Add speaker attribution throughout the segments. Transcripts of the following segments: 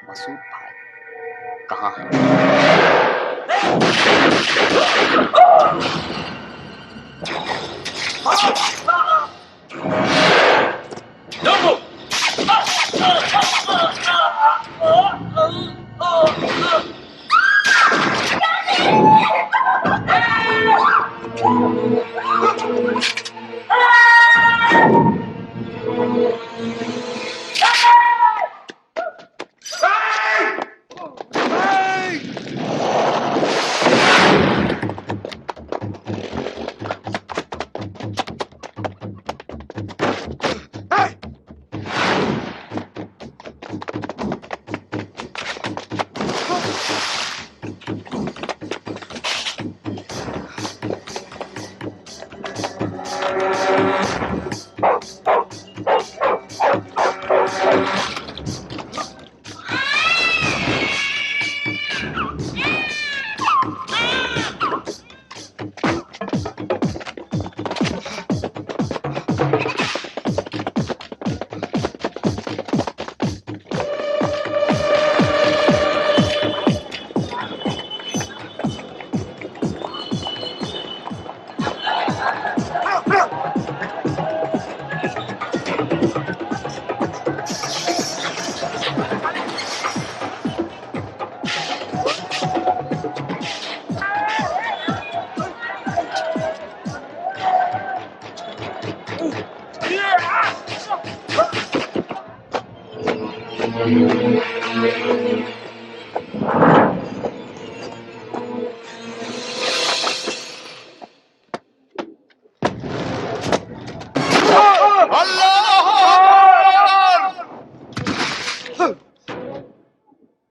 Speaker 1: मसूद भाई कहाँ है?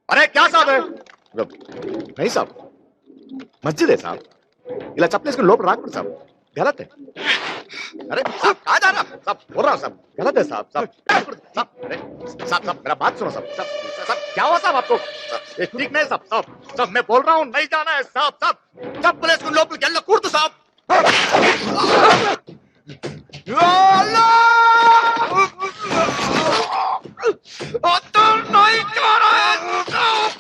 Speaker 2: अरे क्या साहब है? नहीं साहब, मस्जिद है साहब. ఇలా చప్పలేసుకుని లోపల రాకూడదు సాబ్. गलत है. अरे साहब कहाँ जा रहा साहब? बोल रहा हूँ साहब, गलत है साहब. साहब साहब अरे साहब साहब मेरा बात सुनो साहब. साहब साहब क्या हुआ साहब आपको? ये ठीक नहीं साहब. साहब साहब मैं बोल रहा हूँ नहीं जाना है साहब. साहब చప్పలేసుకుని లోపలికి వెళ్ళకూడదు సాబ్. नहीं जा रहा है साहब.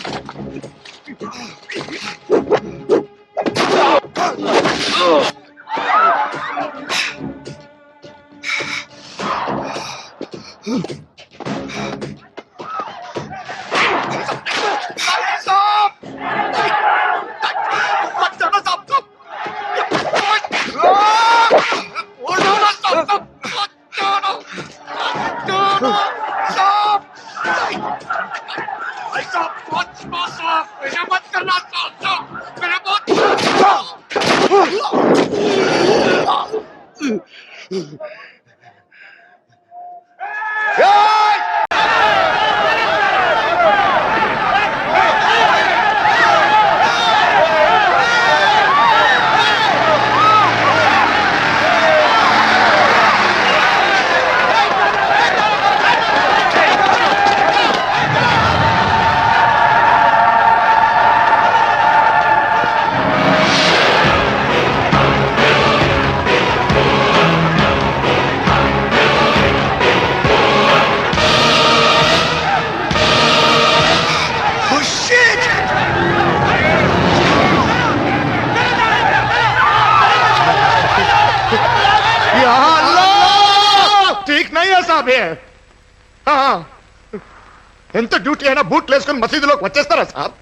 Speaker 2: ఎంత డ్యూటీ అయినా బూట్లు వేసుకుని మసీదులోకి వచ్చేస్తారా సాబ్?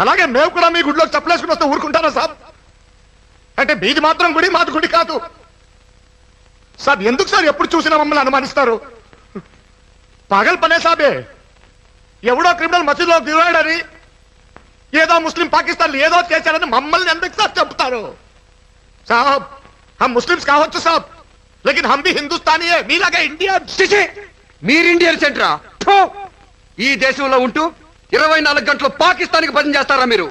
Speaker 2: అలాగే మేము కూడా మీ గుడిలోకి చప్పలేసుకుని వస్తే ఊరుకుంటారా సాబ్? అంటే మీది మాత్రం గుడి, మాది గుడి కాదు సాబ్. ఎందుకు సార్ ఎప్పుడు చూసినా మమ్మల్ని అనుమానిస్తారు? పగల్ పనే సాబే. ఎవడో క్రిమినల్ మసీదులోకి దిగాడని, ఏదో ముస్లిం పాకిస్తాన్ ఏదో చేశాడని మమ్మల్ని ఎందుకు సార్ చంపుతారు సాబ్? हम मुस्लिम्स కావచ్చు సాబ్, लेकिन हम भी हिंदुस्तानी है. మీలాగా ఇండియా
Speaker 3: మీరు ఇండియన్ సెంటరా? ఈ దేశంలో ఉంటూ 24 గంటలు పాకిస్తాన్కి భజన చేస్తారా మీరు?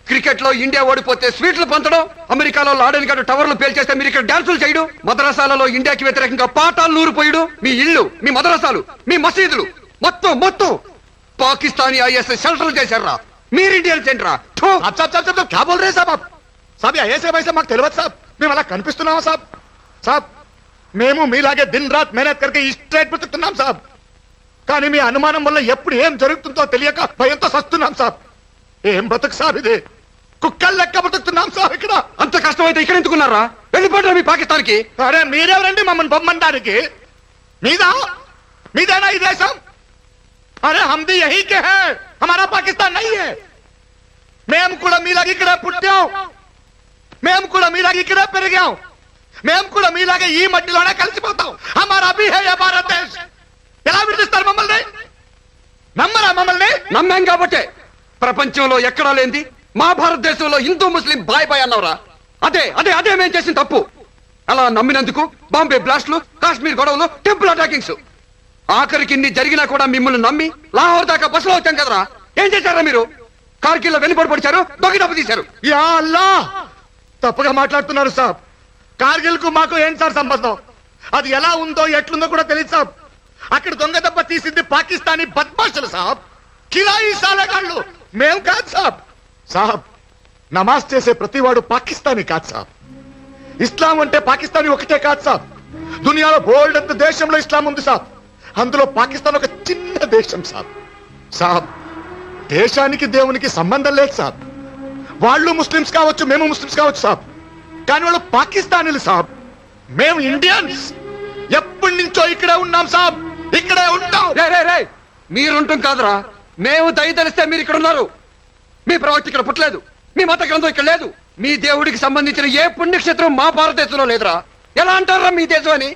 Speaker 3: క్రికెట్ లో ఇండియా ఓడిపోతే స్వీట్లు పంచడం, అమెరికాలో లాడెన్ గడ్డ టవర్లు పేల్చేస్తే మీరు ఇక్కడ డాన్సులు చేయడం, మదరసాలలో ఇండియాకి వ్యతిరేకంగా పాఠాలు నూరిపోయడం, మీ ఇళ్ళు, మీ మదరసాలు, మీ మసీదులు మొత్తం మొత్తం పాకిస్తానీ ఐఎస్ షెల్టర్ చేశారా? మీరు ఇండియన్ సెంటరా?
Speaker 2: क्या बोल रहे हैं साहब आप? साहब ऐसे वैसे మాకు తెలియదు సాబ్. మేము అలా కనిపిస్తున్నామా సాబ్? సాబ్ మేము మీలాగే దిన్ రాత్ మెహనత్ करके ఈ స్ట్రైట్ బతుకుతున్నాం సాబ్. కానీ మీ అనుమానం వల్ల ఎప్పుడు ఏం జరుగుతుందో తెలియక భయంతో సస్తున్నాం సార్. ఏం బతుకు సార్ ఇది? కుక్కలు లెక్క బతుకుతున్నాం సార్ ఇక్కడ.
Speaker 3: అంత కష్టమైతే ఇక్కడ ఎందుకున్నారా? వెళ్ళిపోతారా మీ పాకిస్తాన్కి?
Speaker 2: అరే మీరెవరండి మమ్మల్ని బొమ్మంటానికి? మీదేనా ఈ దేశం? అరే హమ్ది యహీ కే హై, హమారా పాకిస్తాన్ నహీ హై. మేము కూడా మీలాగా ఇక్కడే పుట్టాం, మేము కూడా మీలాగా ఇక్కడే పెరిగాం, మేము కూడా మీలాగా ఈ మట్టిలోనే కలిసిపోతాం. హమారా భీ హై భారత్ దేశ్. ఎలా విడిస్తారు మమ్మల్ని? నమ్మరా మమ్మల్ని?
Speaker 3: నమ్మాం కాబట్టే ప్రపంచంలో ఎక్కడా లేంది మా భారతదేశంలో హిందూ ముస్లిం బాయ్ బాయ్ అన్నవరా. అదే అదే అదే మేము చేసిన తప్పు. అలా నమ్మినందుకు బాంబే బ్లాస్ట్లు, కాశ్మీర్ గొడవలు, టెంపుల్ అటాకింగ్స్, ఆఖరికి ఇన్ని జరిగినా కూడా మిమ్మల్ని నమ్మి లాహోర్ దాకా బస్సులో వచ్చాం కదరా. ఏం చేశారా మీరు? కార్గిల్లో వెనుపడి పడిచారు, దొంగ దెబ్బ తీశారు.
Speaker 2: యా అల్లా, తప్పుగా మాట్లాడుతున్నారు సాబ్. కార్గిల్ కు మాకు ఏం సార్ సంబంధం? అది ఎలా ఉందో ఎట్లుందో కూడా తెలియదు సాబ్. అక్కడ దొంగ దెబ్బ తీసింది పాకిస్తానీ బద్మాషులు సాబ్, కిరాయి సాలగాళ్ళు, మేము కాదు సాబ్. సాబ్, నమాజ్ చేసే ప్రతివాడు పాకిస్తానీ కాదు సాబ్. ఇస్లాం అంటే పాకిస్తానీ ఒకటే కాదు సాబ్. దునియాలో బోల్డ్ అంత దేశంలో ఇస్లాం ఉంది సాబ్. అందులో పాకిస్తాన్ ఒక చిన్న దేశం సాబ్. సాబ్, దేశానికి దేవునికి సంబంధం లేదు సాబ్. వాళ్ళు ముస్లిమ్స్ కావచ్చు, మేము ముస్లిమ్స్ కావచ్చు సాబ్, కానీ వాళ్ళు పాకిస్తానీలు సాబ్. మేము ఇండియన్స్. ఎప్పటి నుంచో ఇక్కడే ఉన్నాం సాబ్, ఇక్కడే ఉంటాం.
Speaker 3: మీరుంటాం కాదురా, మేము దయ తెలిస్తే మీరు ఇక్కడ ఉన్నారు. మీ ప్రవక్త ఇక్కడ పుట్టలేదు, మీ మత గ్రంథం ఇక్కడ లేదు, మీ దేవుడికి సంబంధించిన ఏ పుణ్యక్షేత్రం మా భారతదేశంలో లేదురా. ఎలా అంటారా మీ దేశం అని?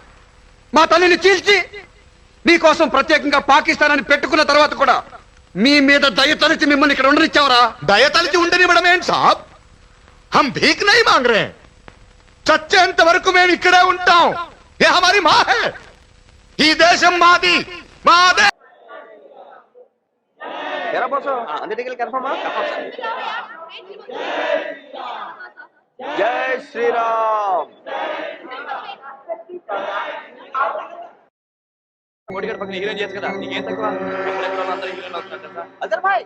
Speaker 3: మా తల్లిని చీల్చి మీకోసం ప్రత్యేకంగా పాకిస్తాన్ అని పెట్టుకున్న తర్వాత కూడా మీ మీద దయ తలిచి మిమ్మల్ని ఇక్కడ ఉండనిచ్చావరా?
Speaker 2: దయ తలిచి ఉండనివ్వడం ఏంటి సాబ్? హమ్ భీక్ నహీ మాంగ్ రే. చచ్చేంత వరకు మేము ఇక్కడే ఉంటాం. ఏ హమారీ మా హై. ఈ దేశం మాది, మాదే.
Speaker 4: జై శ్రీరామ్.
Speaker 1: కోడిగడ పక్కన హీరోయిన్ చేయొచ్చు కదా, నీకేం తక్కువ? అందరూ హీరోయిన్ అవుతున్నారు తెలుసా?
Speaker 4: అజర్ భాయ్,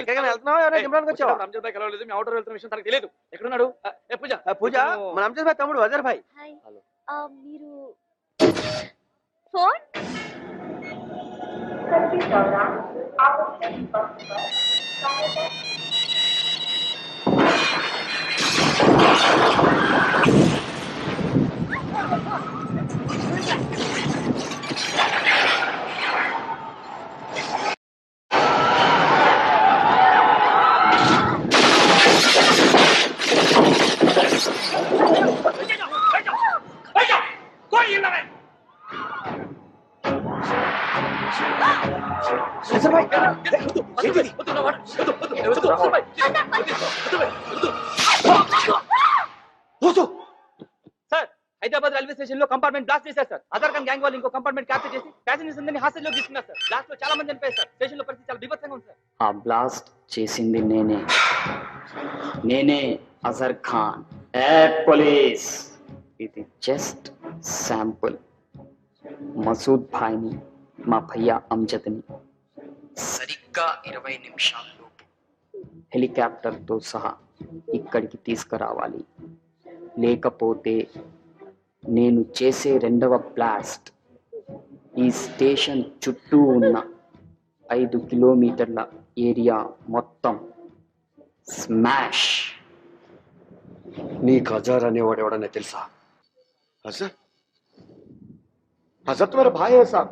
Speaker 4: ఎక్కడికైనా వెళ్తున్నావా? ఎవరైనా జిమ్రాన్కి వచ్చావా?
Speaker 1: రంజాన్ భాయ్ కలవలేదు, మీ అవుటర్ వెళ్తున్న విషయం తనకు తెలియదు. ఎక్కడున్నాడు? ఏ పూజ,
Speaker 4: పూజ మన అంజద్ భాయ్ తమ్ముడు అజర్ భాయ్.
Speaker 5: హాయ్. మీరు ఫోన్
Speaker 4: అజర్ భాయ్,
Speaker 1: సార్ హైదరాబాద్ రైల్వే స్టేషన్ లో కంపార్ట్మెంట్ బ్లాస్ట్ చేశారు సార్. అదర్ ఖాన్ గ్యాంగ్ వాళ్ళు ఇంకో కంపార్ట్మెంట్ క్యాప్చర్ చేసి ప్యాసింజర్స్ అందరినీ హాస్టల్ లో తీసుకున్నారు సార్. బ్లాస్ట్ లో చాలా మంది చనిపోయారు సార్. స్టేషన్ లో పరిస్థితి చాలా బీభత్సంగా ఉంది సార్.
Speaker 6: ఆ బ్లాస్ట్ చేసింది నేనే అజర్ ఖాన్. ఏ పోలీస్, ఇది జస్ట్ శాంపుల్. మసూద్ భాయ్ని, మా భయ్యా అంజద్ని సరిగ్గా 20 నిమిషాల్లోపు హెలికాప్టర్తో సహా ఇక్కడికి తీసుకురావాలి. లేకపోతే నేను చేసే రెండవ బ్లాస్ట్ ఈ స్టేషన్ చుట్టూ ఉన్న 5 కిలోమీటర్ల ఏరియా మొత్తం స్మాష్.
Speaker 3: నీకు అజార్ అనేవాడు ఎవడన్నా తెలుసా?
Speaker 2: అజర్, अजर तो मेरा भाई है साहब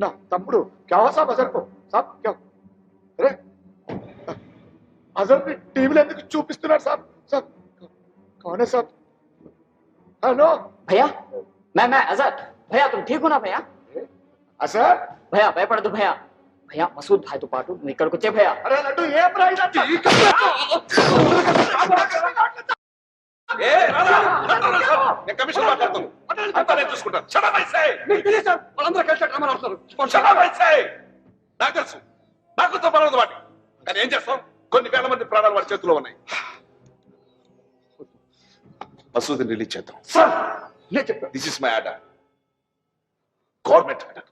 Speaker 2: ना. तम्मुడు क्या हुआ साहब? अजर को साहब क्या? अरे अजर टीवी ఎందుకు చూపిస్తున్నారు साहब? साहब कौन है साहब? हेलो
Speaker 6: भैया, मैं अजर. भैया तुम ठीक हो ना भैया?
Speaker 2: अजर
Speaker 6: भैया భయపడదు భैया. భैया మసూద్ భాయ్తో పాటు నువ్వు ఇక్కడికి వచ్చే భैया.
Speaker 2: अरे लड्डू ये प्राइस
Speaker 7: కమిషన్ మాట్లాడుతాను, అంతా నేను చూసుకుంటాను. నాకు తెలుసు, నాకు పర్వాలేదు వాటి, కానీ ఏం చేస్తాం? కొన్ని వేల మంది ప్రాణాలు వాడి చేతిలో ఉన్నాయి. మసూద్ని రిలీజ్ చేద్దాం. This is my order, government order.